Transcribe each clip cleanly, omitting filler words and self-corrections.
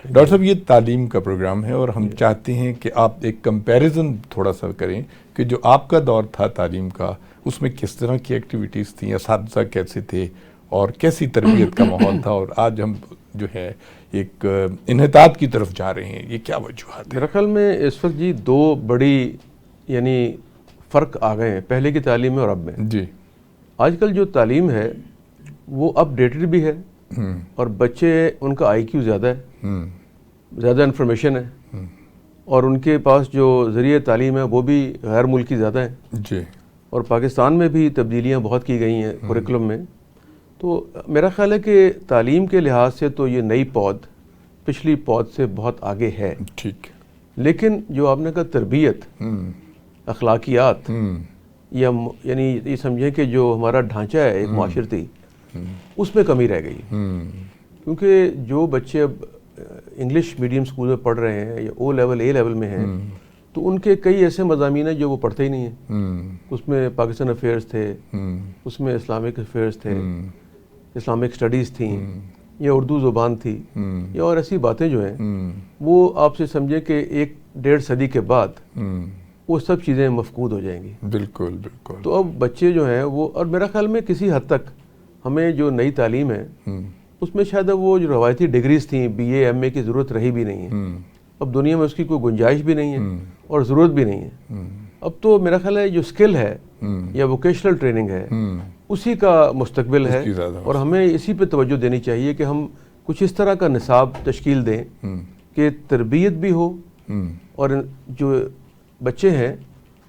Doctor صاحب یہ تعلیم کا پروگرام ہے اور ہم چاہتے ہیں کہ آپ ایک کمپیریزن تھوڑا سا کریں کہ جو آپ کا دور تھا تعلیم کا اس میں کس طرح کی ایکٹیویٹیز تھیں، اساتذہ کیسے تھے اور کیسی تربیت کا ماحول تھا، اور آج ہم جو ہے ایک انحطاط کی طرف جا رہے ہیں، یہ کیا وجوہات ہیں؟ میرے خیال میں اس وقت جی دو بڑی یعنی فرق آ گئے ہیں پہلے کی تعلیم میں اور اب میں. جی آج کل جو تعلیم ہے وہ اپ ڈیٹڈ بھی ہے اور بچے ان کا آئی کیو زیادہ ہے، زیادہ انفارمیشن ہے، اور ان کے پاس جو ذریعہ تعلیم ہے وہ بھی غیر ملکی زیادہ ہے. جی اور پاکستان میں بھی تبدیلیاں بہت کی گئی ہیں کوریکولم میں. تو میرا خیال ہے کہ تعلیم کے لحاظ سے تو یہ نئی پود پچھلی پود سے بہت آگے ہے. ٹھیک. لیکن جو آپ نے کہا تربیت، اخلاقیات، یا یعنی یہ سمجھیں کہ جو ہمارا ڈھانچہ ہے ایک معاشرتی، اس میں کمی رہ گئی. کیونکہ جو بچے اب انگلش میڈیم اسکول میں پڑھ رہے ہیں یا او لیول اے لیول میں ہیں تو ان کے کئی ایسے مضامین ہیں جو وہ پڑھتے ہی نہیں ہیں. اس میں پاکستان افیئرس تھے، اس میں اسلامک افیئرس تھے، اسلامک اسٹڈیز تھیں، یا اردو زبان تھی، یا اور ایسی باتیں جو ہیں وہ آپ سے سمجھیں کہ 1-1.5 صدی کے بعد وہ سب چیزیں مفقود ہو جائیں گی. بالکل بالکل. تو اب بچے جو ہیں وہ، اور میرا خیال میں کسی حد تک ہمیں جو نئی تعلیم ہے اس میں شاید وہ جو روایتی ڈگریز تھیں بی اے ایم اے کی ضرورت رہی بھی نہیں ہے. اب دنیا میں اس کی کوئی گنجائش بھی نہیں ہے اور ضرورت بھی نہیں ہے. اب تو میرا خیال ہے جو اسکل ہے یا ووکیشنل ٹریننگ ہے اسی کا مستقبل ہے، اور ہمیں اسی پہ توجہ دینی چاہیے کہ ہم کچھ اس طرح کا نصاب تشکیل دیں کہ تربیت بھی ہو اور جو بچے ہیں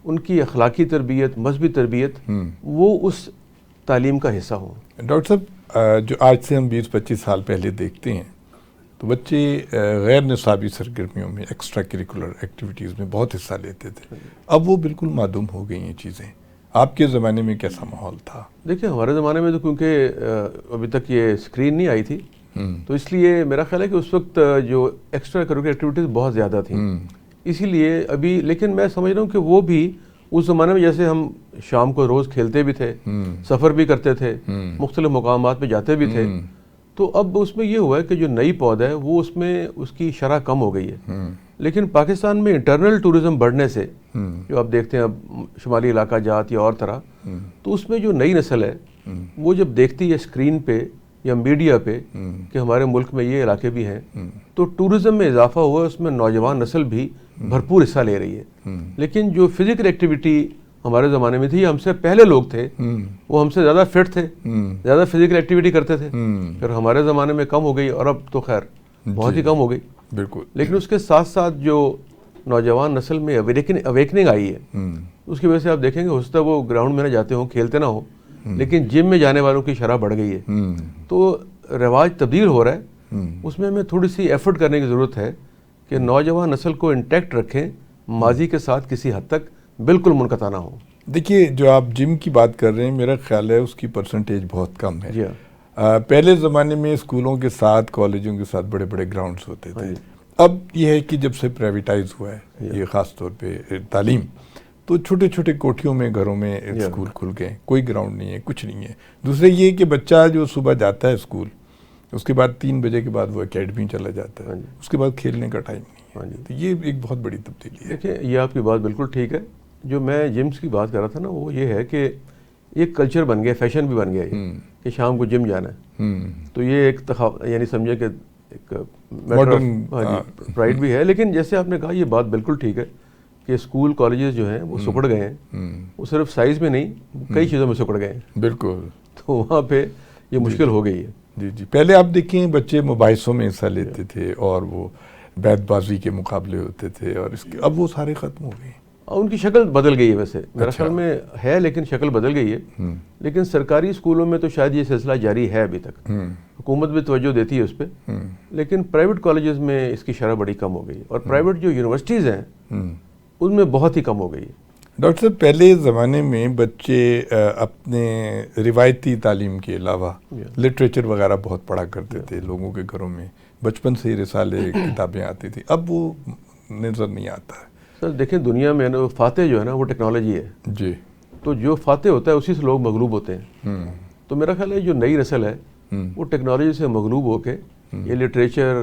ان کی اخلاقی تربیت، مذہبی تربیت وہ اس تعلیم کا حصہ ہو. ڈاکٹر صاحب جو آج سے ہم 20-25 سال پہلے دیکھتے ہیں تو بچے غیر نصابی سرگرمیوں میں، ایکسٹرا کریکولر ایکٹیویٹیز میں بہت حصہ لیتے تھے. اب وہ بالکل معدوم ہو گئی ہیں چیزیں. آپ کے زمانے میں کیسا ماحول تھا؟ دیکھیں ہمارے زمانے میں تو کیونکہ ابھی تک یہ اسکرین نہیں آئی تھی تو اس لیے میرا خیال ہے کہ اس وقت جو ایکسٹرا کریکولر ایکٹیویٹیز بہت زیادہ تھیں. اسی لیے ابھی، لیکن میں سمجھ رہا ہوں کہ وہ بھی اس زمانے میں جیسے ہم شام کو روز کھیلتے بھی تھے، سفر بھی کرتے تھے، مختلف مقامات پہ جاتے بھی تھے، تو اب اس میں یہ ہوا ہے کہ جو نئی پود ہے وہ اس میں اس کی شرح کم ہو گئی ہے. لیکن پاکستان میں انٹرنل ٹورزم بڑھنے سے جو آپ دیکھتے ہیں اب شمالی علاقہ جات یا اور طرح، تو اس میں جو نئی نسل ہے وہ جب دیکھتی ہے اسکرین پہ یا میڈیا پہ کہ ہمارے ملک میں یہ علاقے بھی ہیں تو ٹورزم میں اضافہ ہوا ہے. اس میں نوجوان نسل بھی بھرپور حصہ لے رہی ہے. لیکن جو فزیکل ایکٹیویٹی ہمارے زمانے میں تھی، ہم سے پہلے لوگ تھے وہ ہم سے زیادہ فٹ تھے، زیادہ فزیکل ایکٹیویٹی کرتے تھے، پھر ہمارے زمانے میں کم ہو گئی اور اب تو خیر بہت ہی کم ہو گئی. بالکل. لیکن اس کے ساتھ ساتھ جو نوجوان نسل میں اویکننگ آئی ہے اس کی وجہ سے آپ دیکھیں گے ہو سکتا ہے وہ گراؤنڈ میں نہ جاتے ہوں، کھیلتے نہ ہوں، لیکن جم میں جانے والوں کی شرح بڑھ گئی ہے. تو رواج تبدیل ہو رہا ہے. اس میں ہمیں تھوڑی سی ایفرٹ کرنے کی ضرورت ہے کہ نوجوان نسل کو انٹیکٹ رکھیں، ماضی کے ساتھ کسی حد تک بالکل منقطع نہ ہو. دیکھیے جو آپ جم کی بات کر رہے ہیں میرا خیال ہے اس کی پرسنٹیج بہت کم ہے. جی پہلے زمانے میں اسکولوں کے ساتھ، کالجوں کے ساتھ بڑے بڑے گراؤنڈز ہوتے تھے. اب یہ ہے کہ جب سے پرائیویٹائز ہوا ہے یہ خاص طور پہ تعلیم، تو چھوٹے چھوٹے کوٹھیوں میں، گھروں میں اسکول کھل گئے، کوئی گراؤنڈ نہیں ہے، کچھ نہیں ہے. دوسرے یہ کہ بچہ جو صبح جاتا ہے اسکول، اس کے بعد 3 بجے کے بعد وہ اکیڈمی چلا جاتا ہے، اس کے بعد کھیلنے کا ٹائم نہیں ہے. تو یہ ایک بہت بڑی تبدیلی ہے. دیکھیں یہ آپ کی بات بالکل ٹھیک ہے. جو میں جمس کی بات کر رہا تھا نا وہ یہ ہے کہ ایک کلچر بن گیا، فیشن بھی بن گیا یہ کہ شام کو جم جانا ہے. تو یہ ایک یعنی سمجھے کہ ایک پرائڈ بھی ہے. لیکن جیسے آپ نے کہا یہ بات بالکل ٹھیک ہے کہ اسکول کالجز جو ہیں وہ سکڑ گئے ہیں. وہ صرف سائز میں نہیں، کئی چیزوں میں سکڑ گئے ہیں. بالکل. تو وہاں پہ یہ مشکل ہو گئی ہے. جی. پہلے آپ دیکھیں بچے مباحثوں میں حصہ لیتے تھے اور وہ بیت بازی کے مقابلے ہوتے تھے، اور اب وہ سارے ختم ہو گئے. ان کی شکل بدل گئی ہے، ویسے میرا خیال میں ہے لیکن شکل بدل گئی ہے. لیکن سرکاری اسکولوں میں تو شاید یہ سلسلہ جاری ہے ابھی تک، حکومت بھی توجہ دیتی ہے اس پہ. لیکن پرائیویٹ کالجز میں اس کی شرح بڑی کم ہو گئی، اور پرائیویٹ جو یونیورسٹیز ہیں ان میں بہت ہی کم ہو گئی ہے. ڈاکٹر صاحب پہلے زمانے میں بچے اپنے روایتی تعلیم کے علاوہ لٹریچر وغیرہ بہت پڑھا کرتے تھے. لوگوں کے گھروں میں بچپن سے ہی رسالے کتابیں آتی تھیں، اب وہ نظر نہیں آتا ہے. سر دیکھیں دنیا میں فاتح جو ہے نا وہ ٹیکنالوجی ہے. جی. تو جو فاتح ہوتا ہے اسی سے لوگ مغلوب ہوتے ہیں. تو میرا خیال ہے جو نئی نسل ہے وہ ٹیکنالوجی سے مغلوب ہو کے یہ لٹریچر،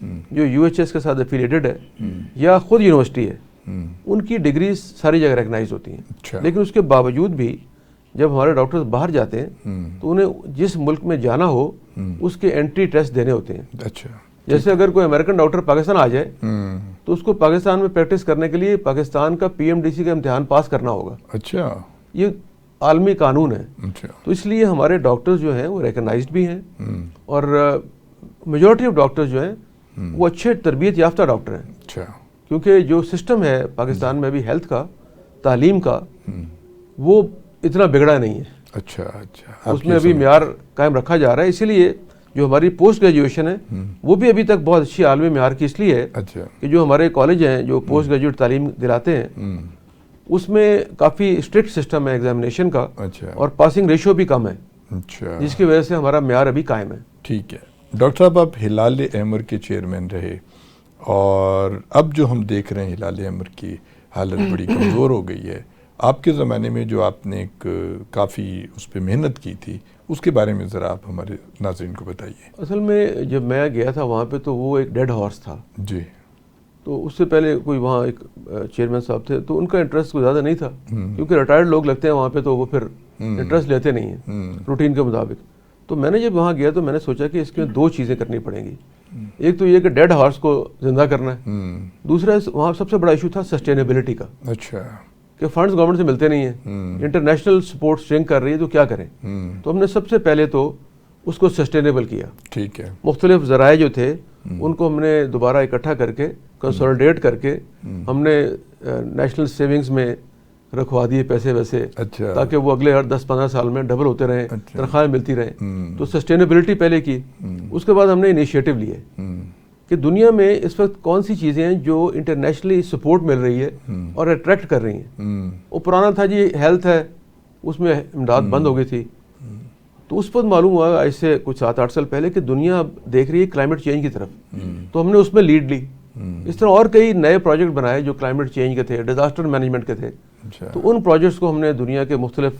جو UHS کے ساتھ ایفیلیٹڈ ہے یا خود یونیورسٹی ہے ان کی ڈگریز ساری جگہ ریکگنائز ہوتی ہیں. لیکن اس کے باوجود بھی جب ہمارے ڈاکٹرز باہر جاتے ہیں تو انہیں جس ملک میں جانا ہو اس کے انٹری ٹیسٹ دینے ہوتے ہیں. اچھا. جیسے اگر کوئی امریکن ڈاکٹر پاکستان آ جائے تو اس کو پاکستان میں پریکٹس کرنے کے لیے پاکستان کا PMDC کا امتحان پاس کرنا ہوگا. اچھا. یہ عالمی قانون ہے. اچھا. تو اس لیے ہمارے ڈاکٹرز جو ہیں وہ ریکگنائزڈ بھی ہیں اور میجورٹی آف ڈاکٹرز جو ہیں وہ اچھے تربیت یافتہ ڈاکٹر ہیں. اچھا. کیونکہ جو سسٹم ہے پاکستان میں ابھی ہیلتھ کا تعلیم کا وہ اتنا بگڑا نہیں ہے. اچھا. اچھا. اس میں ابھی معیار قائم رکھا جا رہا ہے. اسی لیے جو ہماری پوسٹ گریجویشن ہے وہ بھی ابھی تک بہت اچھی عالمی معیار کی اس لیے ہے اچھا. کہ جو ہمارے کالج ہیں جو پوسٹ گریجویٹ تعلیم دلاتے ہیں اس میں کافی اسٹرکٹ سسٹم ہے ایگزامینیشن کا. اچھا. اور پاسنگ ریشو بھی کم ہے. اچھا. جس کی وجہ سے ہمارا معیار ابھی قائم ہے. ٹھیک ہے. ڈاکٹر صاحب آپ ہلال احمر کے چیئرمین رہے اور اب جو ہم دیکھ رہے ہیں ہلال احمر کی حالت بڑی کمزور ہو گئی ہے. آپ کے زمانے میں جو آپ نے ایک کافی اس پہ محنت کی تھی اس کے بارے میں ذرا آپ ہمارے ناظرین کو بتائیے. اصل میں جب میں گیا تھا وہاں پہ تو وہ ایک ڈیڈ ہارس تھا. جی. تو اس سے پہلے کوئی وہاں ایک چیئرمین صاحب تھے تو ان کا انٹرسٹ کوئی زیادہ نہیں تھا کیونکہ ریٹائرڈ لوگ لگتے ہیں وہاں پہ تو وہ پھر انٹرسٹ لیتے نہیں ہیں روٹین کے مطابق. تو میں نے جب وہاں گیا تو میں نے سوچا کہ اس میں دو چیزیں کرنی پڑیں گی. ایک تو یہ کہ ڈیڈ ہارس کو زندہ کرنا ہے. دوسرا وہاں سب سے بڑا ایشو تھا سسٹینیبلٹی کا. اچھا. کہ فنڈز گورنمنٹ سے ملتے نہیں ہیں, انٹرنیشنل سپورٹ شرنک کر رہی ہے تو کیا کریں. تو ہم نے سب سے پہلے تو اس کو سسٹینیبل کیا. ٹھیک ہے. مختلف ذرائع جو تھے ان کو ہم نے دوبارہ اکٹھا کر کے کنسولیڈیٹ کر کے ہم نے نیشنل سیونگز میں رکھوا دیے پیسے ویسے. اچھا. تاکہ وہ اگلے ہر 10-15 سال میں ڈبل ہوتے رہیں, تنخواہیں ملتی رہیں. تو سسٹینیبلٹی پہلے کی. اس کے بعد ہم نے انیشیٹو لیے کہ دنیا میں اس وقت کون سی چیزیں ہیں جو انٹرنیشنلی سپورٹ مل رہی ہے اور اٹریکٹ کر رہی ہیں. وہ پرانا تھا جی ہیلتھ ہے, اس میں امداد بند ہو گئی تھی. تو اس پر معلوم ہوا آج سے کچھ 7-8 سال پہلے کہ دنیا دیکھ رہی ہے کلائمیٹ چینج کی طرف. تو ہم نے اس میں لیڈ لی. اس طرح اور کئی نئے پروجیکٹ بنائے جو کلائمیٹ چینج کے تھے, ڈیزاسٹر مینجمنٹ کے تھے. تو ان پروجیکٹس کو ہم نے دنیا کے مختلف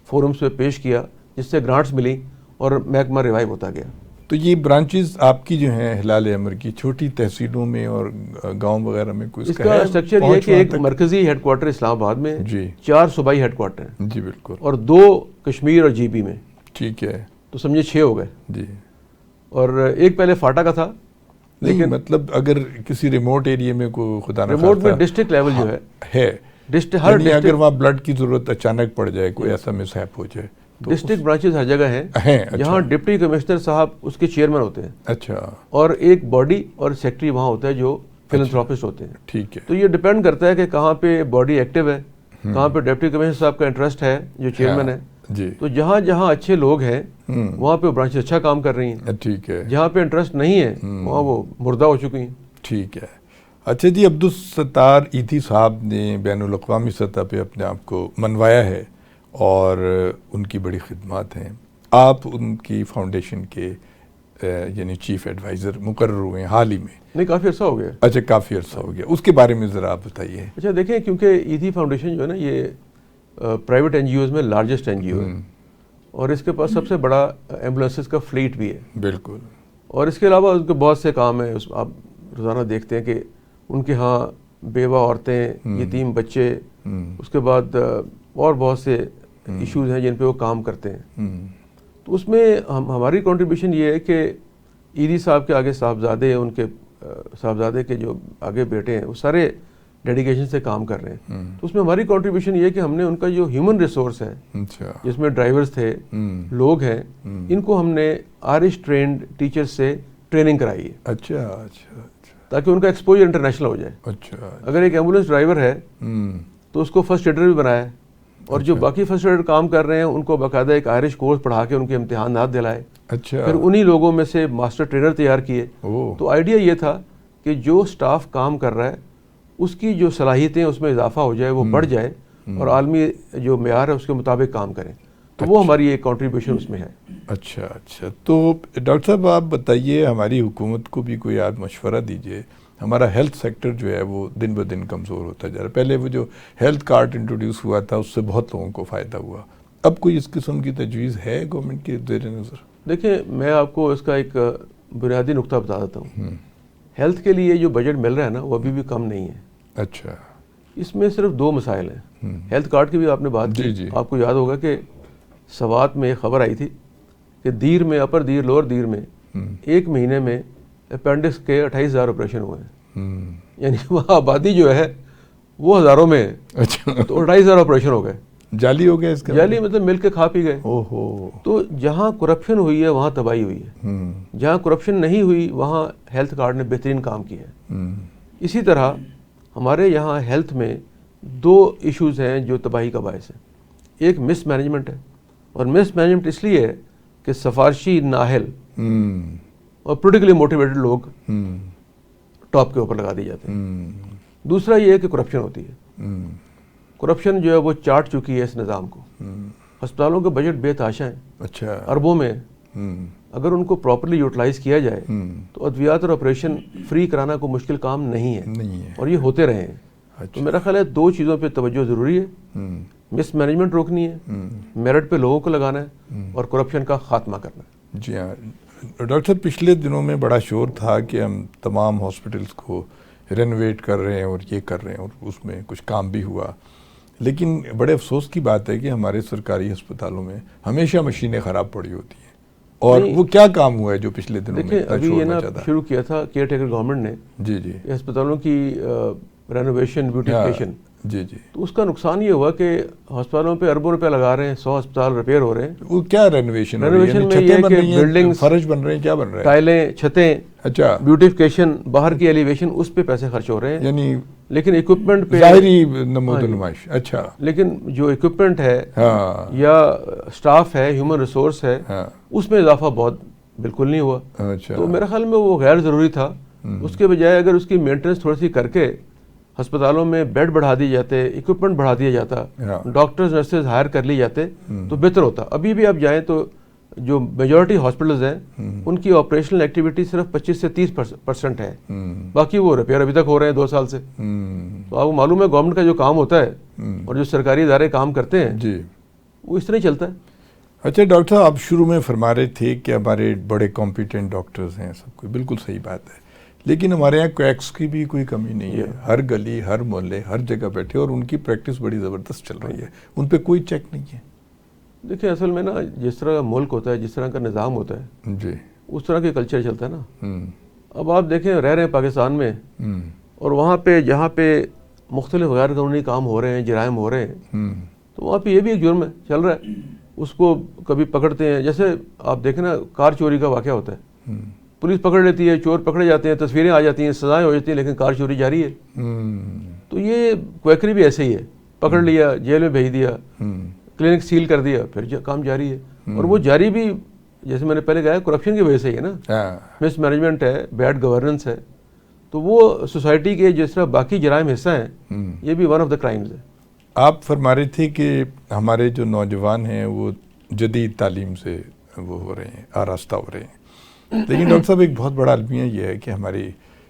فورمز پہ پیش کیا جس سے گرانٹس ملی اور محکمہ ریوائیو ہوتا گیا. تو یہ برانچز آپ کی جو ہیں ہلال احمر کی چھوٹی تحصیلوں میں اور گاؤں وغیرہ میں کوئی اس کا اسٹرکچر یہ ہے کہ ایک مرکزی ہیڈ کوارٹر اسلام آباد میں, 4 صوبائی ہیڈ کوارٹر ہیں. جی بالکل. اور 2 کشمیر اور GB میں. ٹھیک ہے. تو سمجھے 6 ہو گئے. جی. اور ایک پہلے فاٹا کا تھا. لیکن مطلب اگر کسی ریموٹ ایریا میں کوئی خدا نہ ریموٹ میں ڈسٹرکٹ لیول جو ہے ہر اگر وہاں بلڈ کی ضرورت اچانک پڑ جائے, کوئی ایسا مسہیپ ہو جائے, ڈسٹرکٹ برانچز ہر جگہ ہیں. یہاں ڈپٹی کمشنر صاحب اس کے چیئرمین ہوتے ہیں. اچھا. اور ایک باڈی اور سیکٹری وہاں ہوتا ہے جو فلنتھراپسٹ ہوتے ہیں. ٹھیک ہے. تو یہ ڈپینڈ کرتا ہے کہ کہاں پہ باڈی ایکٹیو ہے, کہاں پہ ڈپٹی کمشنر صاحب کا انٹرسٹ ہے جو چیئرمین ہے. تو جہاں جہاں اچھے لوگ ہیں وہاں پہ برانچز اچھا کام کر رہی ہیں. ٹھیک ہے. جہاں پہ انٹرسٹ نہیں ہے وہاں وہ مردہ ہو چکی ہیں. ٹھیک ہے. اچھا جی, عبدالستار ایدھی صاحب نے بین الاقوامی سطح پہ اپنے آپ کو منوایا ہے اور ان کی بڑی خدمات ہیں. آپ ان کی فاؤنڈیشن کے یعنی چیف ایڈوائزر مقرر ہوئے ہیں حال ہی میں. نہیں, کافی عرصہ ہو گیا. اچھا, کافی عرصہ ہو گیا. اس کے بارے میں ذرا آپ بتائیے. اچھا دیکھیں, کیونکہ ایدھی فاؤنڈیشن جو ہے نا یہ پرائیویٹ NGOز میں لارجسٹ NGO ہے اور اس کے پاس سب سے بڑا ایمبولینسز کا فلیٹ بھی ہے. بالکل. اور اس کے علاوہ ان کے بہت سے کام ہیں. آپ روزانہ دیکھتے ہیں کہ ان کے ہاں بیوہ عورتیں, یتیم بچے, اس کے بعد اور بہت سے ایشوز ہیں جن پہ وہ کام کرتے ہیں. تو اس میں ہماری کنٹریبیوشن یہ ہے کہ ایدھی صاحب کے آگے صاحبزادے ہیں, ان کے صاحبزادے کے جو آگے بیٹے ہیں وہ سارے ڈیڈیکیشن سے کام کر رہے ہیں. تو اس میں ہماری کنٹریبیوشن یہ ہے کہ ہم نے ان کا جو ہیومن ریسورس ہے جس میں ڈرائیورز تھے, لوگ ہیں, ان کو ہم نے آئرش ٹرینڈ ٹیچر سے ٹریننگ کرائی ہے. اچھا اچھا. تاکہ ان کا ایکسپوجر انٹرنیشنل ہو جائے. اچھا. اگر ایک ایمبولینس ڈرائیور ہے تو اس کو فرسٹ ایڈر بھی بنایا ہے, اور جو باقی فرسٹ ایڈر کام کر رہے ہیں ان کو باقاعدہ ایک آئرش کورس پڑھا کے ان کے امتحانات دلائے. اچھا. پھر انہی لوگوں میں سے ماسٹر ٹرینر تیار کیے. تو آئیڈیا یہ تھا کہ جو سٹاف کام کر رہا ہے اس کی جو صلاحیتیں اس میں اضافہ ہو جائے, وہ بڑھ جائے اور عالمی جو معیار ہے اس کے مطابق کام کریں. تو وہ ہماری ایک کنٹریبیوشن اس میں ہے. اچھا اچھا. تو ڈاکٹر صاحب آپ بتائیے, ہماری حکومت کو بھی کوئی آپ مشورہ دیجیے. ہمارا ہیلتھ سیکٹر جو ہے وہ دن بہ دن کمزور ہوتا جا رہا ہے. پہلے وہ جو ہیلتھ کارڈ انٹروڈیوس ہوا تھا اس سے بہت لوگوں کو فائدہ ہوا. اب کوئی اس قسم کی تجویز ہے گورنمنٹ کے زیر نظر؟ دیکھیں, میں آپ کو اس کا ایک بنیادی نقطہ بتا دیتا ہوں ہیلتھ کے لیے جو بجٹ مل رہا ہے نا وہ ابھی بھی کم نہیں ہے. اچھا. اس میں صرف 2 مسائل ہیں. ہیلتھ کارڈ کی بھی آپ نے بات کی. جی. آپ کو یاد ہوگا کہ سوات میں ایک خبر آئی تھی کہ دیر میں, اپر دیر لوور دیر میں 1 مہینے میں اپینڈکس کے 28,000 آپریشن ہوئے ہیں. یعنی وہاں آبادی جو ہے وہ ہزاروں میں ہے. اچھا. تو 28,000 آپریشن ہو گئے. جعلی ہو گیا اس کا؟ جعلی مطلب مل کے کھا پی گئے. اوہو. تو جہاں کرپشن ہوئی ہے وہاں تباہی ہوئی ہے. جہاں کرپشن نہیں ہوئی وہاں ہیلتھ کارڈ نے بہترین کام کیا ہے. اسی طرح ہمارے یہاں ہیلتھ میں 2 ایشوز ہیں جو تباہی کا باعث ہیں. ایک مس مینجمنٹ ہے, اور مس مینجمنٹ اس لیے ہے کہ سفارشی نااہل اور پولیٹیکلی موٹیویٹڈ لوگ ٹاپ کے اوپر لگا دیے جاتے ہیں. دوسرا یہ ہے کہ کرپشن ہوتی ہے. کرپشن جو ہے وہ چاٹ چکی ہے اس نظام کو. ہسپتالوں کے بجٹ بے تحاشا ہیں. اچھا. اربوں میں. اگر ان کو پراپرلی یوٹیلائز کیا جائے تو ادویات اور آپریشن فری کرانا کوئی مشکل کام نہیں ہے, اور یہ ہوتے رہے ہیں. تو میرا خیال ہے 2 چیزوں پہ توجہ ضروری ہے. مس مینجمنٹ روکنی ہے, میرٹ پہ لوگوں کو لگانا ہے, اور کرپشن کا خاتمہ کرنا ہے. جی ہاں ڈاکٹر صاحب, پچھلے دنوں میں بڑا شور تھا کہ ہم تمام ہاسپٹلس کو رینوویٹ کر رہے ہیں اور یہ کر رہے ہیں, اور اس میں کچھ کام بھی ہوا. لیکن بڑے افسوس کی بات ہے کہ ہمارے سرکاری ہسپتالوں میں ہمیشہ مشینیں خراب پڑی ہوتی ہیں. اور وہ کیا کام ہوا ہے جو پچھلے دنوں میں ابھی یہ نا شروع کیا تھا کیئر ٹیکر گورنمنٹ نے. جی. ہسپتالوں کی رینوویشن, بیوٹیفیکیشن. جی. تو اس کا نقصان یہ ہوا کہ ہسپتالوں پہ اربوں روپے لگا رہے ہیں, 100 ہسپتال ریپیئر ہو رہے ہیں. وہ کیا رینوویشن میں یہ کہ بلڈنگ, فرش بن رہے ہیں, کیا بن رہے ہیں, ٹائلیں, چھتیں. اچھا. بیوٹیفیکیشن, باہر کی ایلیویشن, اس پہ پیسے خرچ ہو رہے ہیں. یعنی لیکن اکوپمنٹ پہ ظاہری نمود و نمائش. اچھا. لیکن جو اکوپمنٹ ہے یا اسٹاف ہے, ہیومن ریسورس ہے, اس میں اضافہ بہت بالکل نہیں ہوا. تو میرے خیال میں وہ غیر ضروری تھا. اس کے بجائے اگر اس کی مینٹیننس تھوڑی سی کر کے ہسپتالوں میں بیڈ بڑھا دیے جاتے, اکوپمنٹ بڑھا دیا جاتا, ڈاکٹرز نرسز ہائر کر لی جاتے تو بہتر ہوتا. ابھی بھی آپ جائیں تو جو میجورٹی ہاسپٹلز ہیں ان کی آپریشنل ایکٹیویٹی صرف 25 سے 30% ہے. باقی وہ ریپیئر ابھی تک ہو رہے ہیں 2 سال سے. تو آپ کو معلوم ہے گورنمنٹ کا جو کام ہوتا ہے اور جو سرکاری ادارے کام کرتے ہیں وہ اس طرح ہی چلتا ہے. اچھا ڈاکٹر صاحب, آپ شروع میں فرما رہے تھے کہ ہمارے بڑے کمپیٹنٹ ڈاکٹرز ہیں سب کوئی, بالکل صحیح بات ہے. لیکن ہمارے یہاں کویکس کی بھی کوئی کمی نہیں ہے. ہر گلی, ہر محلے, ہر جگہ بیٹھے, اور ان کی پریکٹس بڑی زبردست چل رہی ہے. ان پہ کوئی چیک نہیں ہے. دیکھیں اصل میں نا جس طرح کا ملک ہوتا ہے, جس طرح کا نظام ہوتا ہے, جی, اس طرح کے کلچر چلتا ہے نا. اب آپ دیکھیں رہ رہے ہیں پاکستان میں, اور وہاں پہ جہاں پہ مختلف غیر قانونی کام ہو رہے ہیں, جرائم ہو رہے ہیں, تو وہاں پہ یہ بھی ایک جرم ہے چل رہا ہے. اس کو کبھی پکڑتے ہیں, جیسے آپ دیکھیں نا کار چوری کا واقعہ ہوتا ہے, پولیس پکڑ لیتی ہے, چور پکڑے جاتے ہیں, تصویریں آ جاتی ہیں, سزائیں ہو جاتی ہیں, لیکن کار چوری جاری ہے. تو یہ کویکری بھی ایسے ہی ہے, پکڑ لیا, جیل میں بھیج دیا, کلینک سیل کر دیا, پھر کام جاری ہے. اور وہ جاری بھی جیسے میں نے پہلے کہا کرپشن کی وجہ سے ہی ہے نا, مس مینجمنٹ ہے, بیڈ گورننس ہے. تو وہ سوسائٹی کے جس طرح باقی جرائم حصہ ہیں, یہ بھی ون آف دا کرائمز ہے. آپ فرما رہے تھے کہ ہمارے جو نوجوان ہیں وہ جدید تعلیم سے وہ ہو رہے ہیں, آراستہ ہو رہے ہیں. لیکن ڈاکٹر صاحب ایک بہت بڑا المیہ یہ ہے کہ ہماری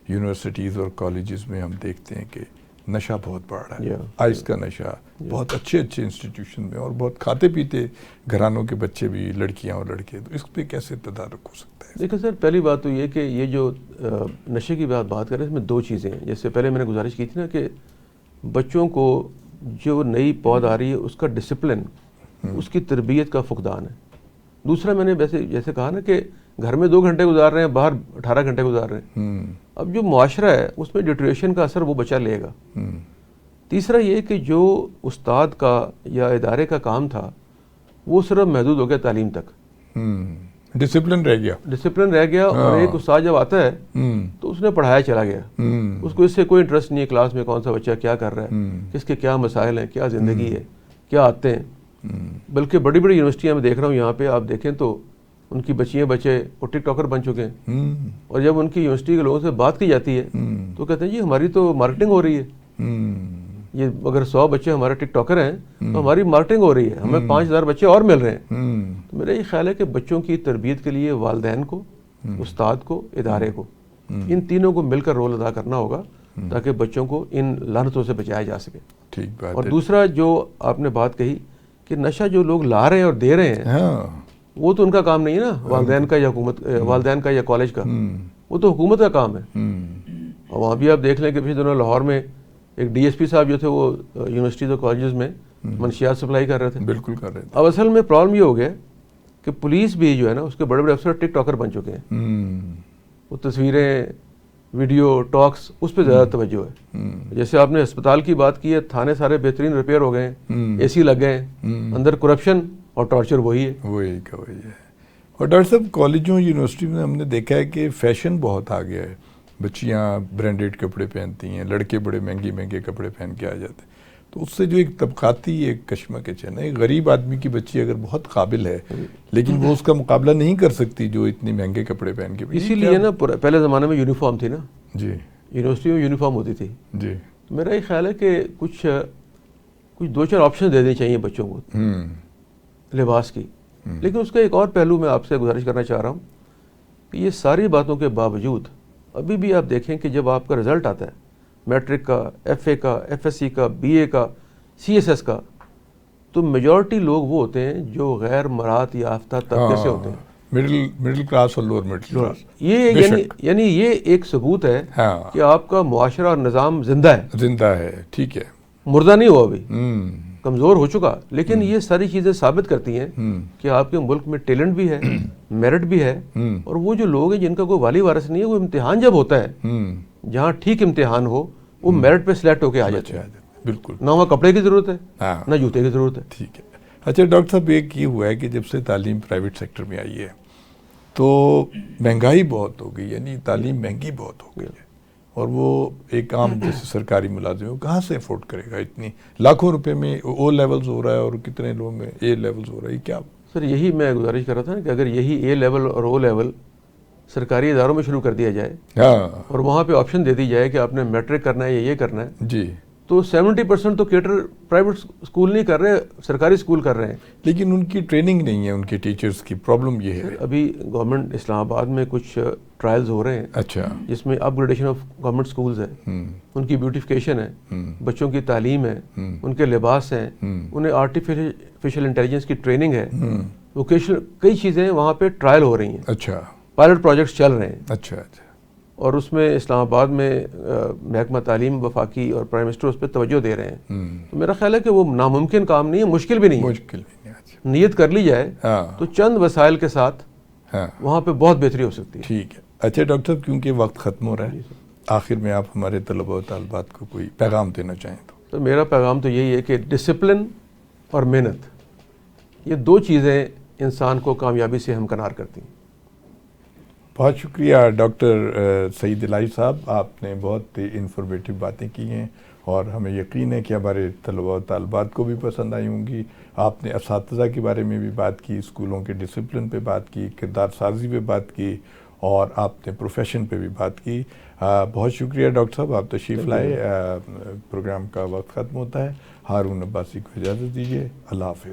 یونیورسٹیز اور کالجز میں ہم دیکھتے ہیں کہ نشہ بہت بڑھ رہا ہے. آئس کا نشہ بہت اچھے انسٹیٹیوشن میں, اور بہت کھاتے پیتے گھرانوں کے بچے بھی, لڑکیاں اور لڑکے. تو اس پہ کیسے تدارک ہو سکتا ہے؟ دیکھیں سر, پہلی بات تو یہ کہ یہ جو نشے کی بات کر رہے ہیں اس میں 2 چیزیں ہیں. جیسے پہلے میں نے گزارش کی تھی نا کہ بچوں کو جو نئی پود آ رہی ہے اس کا ڈسپلن, اس کی تربیت کا فقدان ہے. دوسرا میں نے جیسے کہا نا کہ گھر میں 2 گھنٹے گزار رہے ہیں, باہر 18 گھنٹے گزار رہے ہیں. اب جو معاشرہ ہے اس میں ڈیٹریشن کا اثر وہ بچہ لے گا. تیسرا یہ کہ جو استاد کا یا ادارے کا کام تھا وہ صرف محدود ہو گیا تعلیم تک, ڈسپلن رہ گیا. اور ایک استاد جب آتا ہے تو اس نے پڑھایا چلا گیا, اس کو اس سے کوئی انٹرسٹ نہیں ہے کلاس میں کون سا بچہ کیا کر رہا ہے, کس کے کیا مسائل ہیں, کیا زندگی ہے, کیا آتے ہیں. بلکہ بڑی بڑی یونیورسٹیاں میں دیکھ رہا ہوں, یہاں پہ آپ دیکھیں تو ان کی بچیاں بچے وہ ٹک ٹاکر بن چکے ہیں. اور جب ان کی یونیورسٹی کے لوگوں سے بات کی جاتی ہے تو کہتے ہیں جی ہماری تو مارکیٹنگ ہو رہی ہے, یہ اگر 100 بچے ہمارے ٹک ٹاکر ہیں تو ہماری مارکیٹنگ ہو رہی ہے, ہمیں 5000 بچے اور مل رہے ہیں. تو میرا یہ خیال ہے کہ بچوں کی تربیت کے لیے والدین کو, استاد کو, ادارے کو, ان تینوں کو مل کر رول ادا کرنا ہوگا تاکہ بچوں کو ان لعنتوں سے بچایا جا سکے. ٹھیک بات. اور دوسرا جو آپ نے بات کہی کہ نشہ جو لوگ لا رہے ہیں اور دے رہے ہیں وہ تو ان کا کام نہیں ہے نا, والدین کا یا حکومت, والدین کا یا کالج کا. وہ تو حکومت کا کام ہے. اور وہاں بھی آپ دیکھ لیں کہ پچھلے دنوں لاہور میں ایک ڈی ایس پی صاحب جو تھے وہ یونیورسٹیز اور کالجز میں منشیات سپلائی کر رہے تھے. بالکل کر رہے تھے. اب اصل میں پرابلم یہ ہو گیا کہ پولیس بھی جو ہے نا اس کے بڑے بڑے افسر ٹک ٹاکر بن چکے ہیں. وہ تصویریں، ویڈیو، ٹاکس، اس پہ زیادہ توجہ ہے. جیسے آپ نے ہسپتال کی بات کی ہے، تھانے سارے بہترین ریپیئر ہو گئے ہیں، اے سی لگ گئے ہیں، اندر کرپشن اور ٹارچر وہی ہے. وہی ہے. اور ڈاکٹر صاحب کالجوں یونیورسٹی میں ہم نے دیکھا ہے کہ فیشن بہت آ گیا ہے. بچیاں برانڈیڈ کپڑے پہنتی ہیں، لڑکے بڑے مہنگے کپڑے پہن کے آ جاتے ہیں. تو اس سے جو ایک طبقاتی ایک کشمکش ہے نا، ایک غریب آدمی کی بچی اگر بہت قابل ہے لیکن وہ اس کا مقابلہ نہیں کر سکتی جو اتنی مہنگے کپڑے پہن کے. اسی لیے نا پہلے زمانے میں یونیفارم تھی نا. جی. یونیورسٹی میں یونیفارم ہوتی تھی. جی. میرا یہ خیال ہے کہ کچھ 2-4 آپشن دے دینی چاہیے بچوں کو لباس کی. لیکن اس کا ایک اور پہلو میں آپ سے گزارش کرنا چاہ رہا ہوں کہ یہ ساری باتوں کے باوجود ابھی بھی آپ دیکھیں کہ جب آپ کا رزلٹ آتا ہے میٹرک کا، ایف اے کا، ایف ایس سی کا، بی اے کا، سی ایس ایس کا، تو میجورٹی لوگ وہ ہوتے ہیں جو غیر مہارت یافتہ طبقے سے ہوتے ہیں. مڈل کلاس اور لوور مڈل کلاس. یہ یعنی یہ ایک ثبوت ہے کہ آپ کا معاشرہ اور نظام زندہ ہے. ٹھیک ہے. مردہ نہیں ہوا ابھی، کمزور ہو چکا. لیکن یہ ساری چیزیں ثابت کرتی ہیں کہ آپ کے ملک میں ٹیلنٹ بھی ہے، میرٹ بھی ہے. اور وہ جو لوگ ہیں جن کا کوئی والی وارث نہیں ہے، وہ امتحان جب ہوتا ہے، جہاں ٹھیک امتحان ہو، وہ میرٹ پہ سلیکٹ ہو کے آ جاتے ہیں. بالکل. نہ وہاں کپڑے کی ضرورت ہے، نہ جوتے کی ضرورت ہے. ٹھیک ہے. اچھا ڈاکٹر صاحب، ایک یہ ہوا ہے کہ جب سے تعلیم پرائیویٹ سیکٹر میں آئی ہے تو مہنگائی بہت ہو گئی، یعنی تعلیم مہنگی بہت ہو گئی ہے. اور وہ ایک عام جیسے سرکاری ملازم ہے، وہ کہاں سے افورڈ کرے گا اتنی لاکھوں روپے میں او لیولز ہو رہا ہے اور کتنے لوگوں میں اے لیولز ہو رہا ہے. کیا سر یہی میں گزارش کر رہا تھا کہ اگر یہی اے لیول اور او لیول سرکاری اداروں میں شروع کر دیا جائے اور وہاں پہ آپشن دے دی جائے کہ آپ نے میٹرک کرنا ہے یا یہ کرنا ہے، جی، تو 70% تو کیٹر پرائیویٹ اسکول نہیں کر رہے، سرکاری اسکول کر رہے ہیں. لیکن ان کی ٹریننگ نہیں ہے، ان کے ٹیچرز کی پرابلم یہ ہے. ابھی گورنمنٹ اسلام آباد میں کچھ ٹرائلز ہو رہے ہیں. اچھا. جس میں اپ گریڈیشن آف گورنمنٹ اسکولز ہے، ان کی بیوٹیفیکیشن ہے، بچوں کی تعلیم ہے، ان کے لباس ہیں، انہیں آرٹیفیشل انٹیلیجنس کی ٹریننگ ہے، ووکیشنل کئی چیزیں وہاں پہ ٹرائل ہو رہی ہیں. اچھا. پائلٹ پروجیکٹس چل رہے ہیں. اچھا. اور اس میں اسلام آباد میں محکمہ تعلیم وفاقی اور پرائم منسٹر اس پہ توجہ دے رہے ہیں. تو میرا خیال ہے کہ وہ ناممکن کام نہیں ہے، مشکل بھی نہیں ہے. نیت کر لی جائے تو چند وسائل کے ساتھ وہاں پہ بہت بہتری ہو سکتی ہے. ٹھیک ہے. اچھا ڈاکٹر صاحب، کیونکہ وقت ختم ہو رہا ہے، آخر میں آپ ہمارے طلباء و طالبات کو کوئی پیغام دینا چاہیں تو میرا پیغام تو یہی ہے کہ ڈسپلن اور محنت، یہ 2 چیزیں انسان کو کامیابی سے ہمکنار کرتی ہیں. بہت شکریہ ڈاکٹر سعید الہی صاحب، آپ نے بہت انفارمیٹیو باتیں کی ہیں اور ہمیں یقین ہے کہ ہمارے طلباء و طالبات کو بھی پسند آئی ہوں گی. آپ نے اساتذہ کے بارے میں بھی بات کی، اسکولوں کے ڈسپلن پہ بات کی، کردار سازی پہ بات کی، اور آپ نے پروفیشن پہ بھی بات کی. بہت شکریہ ڈاکٹر صاحب، آپ تشریف لائے. پروگرام کا وقت ختم ہوتا ہے. ہارون عباسی کو اجازت دیجیے. اللہ حافظ.